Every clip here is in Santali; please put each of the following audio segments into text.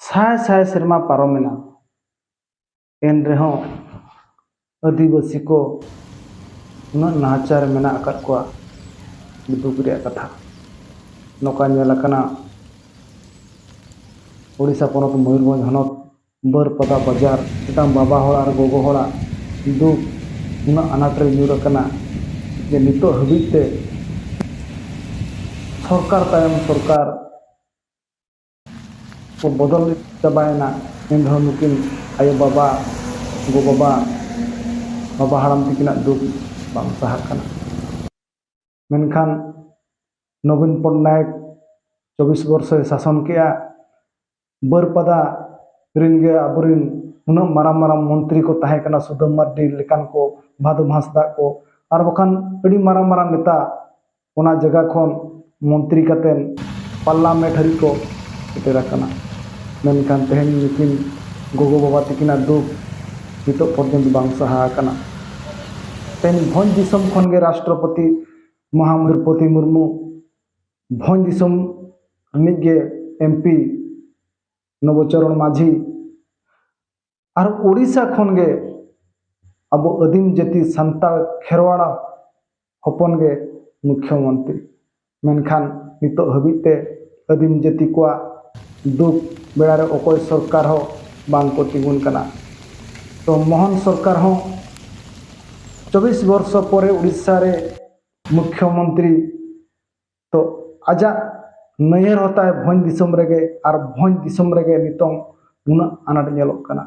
साय साय सेरमा पारमेना एन रेहों आदिवासी को उन्ना नाचार मेना अकात कोआ दुख रेया कथा नोका नेलाकना ओडिशा पनत मयूरभंज हनत बरपदा बाजार मिटांग बाबा होड़ा और गोगो होड़ा दुख उन्ना अनाट रे ᱧᱩᱨ अकना जे नितो हबीते सरकार तायम सरकार को बदल चाबायना एनहो नुकिन आयो बाबा गो बाबा बाबा हाड़ाम तिकिना दुख बांग साहाग कना मेनखान नवीन पटनायक 24 वर्ष शासन किया बरपदा रिनगे अबरिन उन्ना माराम माराम मंत्री को ताहे कना सुदम मार्डी लेकान को भादम हांसदा को और बखान अड़ी माराम माराम नेता ओना जगह खन मंत्री कतेन पार्लामेंट हरी को सेटेरा कना मेनखान तेहन नुकिन गोगो बाबा तिकिना दुख नितो पर्यंत बांग साहा कना तेन भंज दिसम खन गे राष्ट्रपति महामहिरपति मुर्मू भंज दिसम निगे एमपी नवचरण माझी और ओडिशा खन गे अब आदिम जाति संताल खेरवाड़ा हपन गे मुख्यमंत्री मेनखान नितो हबीते आदिम जाति को दुख बेड़ारे अकोय सरकार हो बांग को तिगुन कना तो मोहन सरकार हो 24 वर्ष परे उड़ीसा रे मुख्यमंत्री तो आजा नयर होता है भंज दिसम रेगे और भंज दिसम रेगे नितों उना अनाट नेलोक कना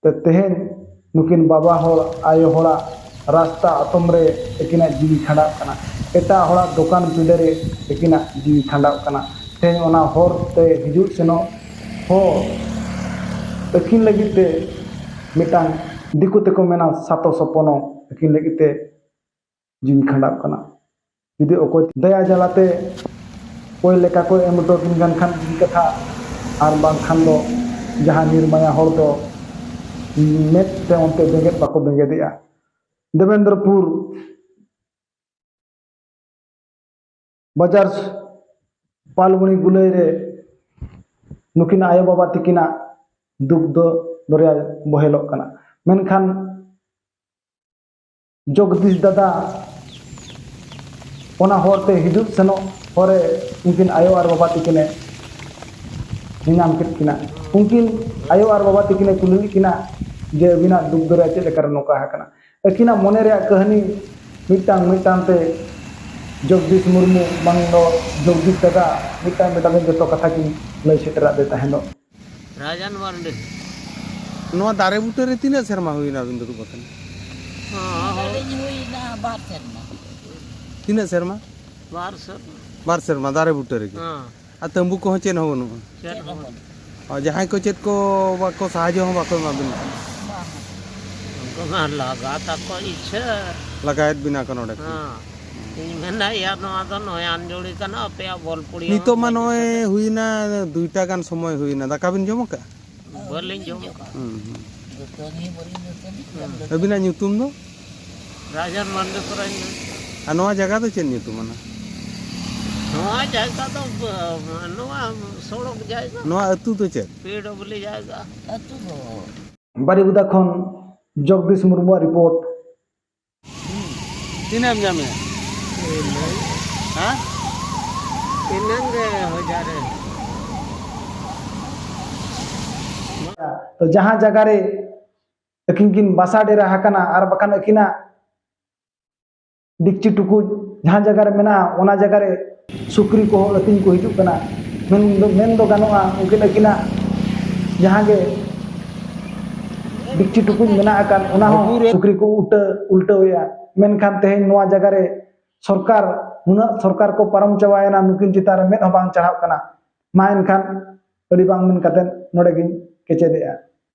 तो तेहन नुकिन बाबा होड़ आयो होड़ा रास्ता आतम रे एकिना जीवी खांडा कना एटा होड़ा दुकान पिंडे रे एकिना जीवी खांडा कना तेहन ओना होर ते हिजुक सेनो हो एकिन लगिते मिटांग दिकु तेको मेना सातो सपनो एकिन लगिते जीवी खांडा कना जुदी अकोय दया जलाते कोई लेका को एमटो किन खान कथा और बांग खान दो जहां निर्माया होड़ दो मेट ते उनते बेंगेत बाको बेंगेदिया देवेंद्रपुर बाजार पालगुनी गुलई रे नुकिन आयो बाबा तिकिना दुख दो दरिया बहेलोक कना मेनखान जगदीश दादा ओना होरते हिजुक सेनो होरे उनकिन आयो और बाबा तिकिने निनाम कित किना उनकिन आयो और बाबा तिकिने कुली किना जे बिना दुख दरिया चेक लेकर नोका हकना एकिना मने रे कहानी मिटांग मिटांग ते जगदीश मुर्मू बांगो जगदीश दादा मिटांग मिटांग जतो कथा की लय सेटरा दे ताहेनो राजन मार्डी नो दारे बुटे रे तीना शर्मा हुईना बिंदु को बखन हुईना बार शर्मा तीना शर्मा बार शर्मा दारे बुटे रे आ तंबू को चेन हो नु और जहां को चेत को बाको साहाय्य हो बाको माबिन को मार लगा ता को इच्छा लगायत बिना कनोडे मेना या नो आदो नयान जोड़ी कना पेया बॉल पुड़ी नितो मा नय हुईना दुईटा गान समय हुईना दाका बिन जमो का बलिन जमो का अबिना ᱧᱩᱛᱩᱢ दो राजन मार्डी करन आ नोआ जगह तो चेन ᱧᱩᱛᱩᱢ ना नोआ जायगा तो नोआ सड़क जायगा नोआ अतु तो चेन पीडब्ल्यू जायगा अतु दो बारीबुदा खन जगदीश मुर्मू रिपोर्ट तीनाम जामे हां तीनंगे हो जा रे तो जहां जगह रे अकिन बासा डेरा हकना और बखान अकिना डिक्ची टुकु जहां जगह रे मेना ओना जगह रे सुक्री को अतिन को हिजुक कना मेन दो गानोआ उनकिन अकिना जहां गे डिक्ची टुकु मेना अकान ओना हो सुक्री को उल्टा होया मेनखान तेहन नोआ जगह रे सरकार हुना सरकार को परम चवायना नुकिन चितार में बांग चढ़ाव कना मा एनखान अड़ी बांग मन कतेन नोडे गिन केचे देया।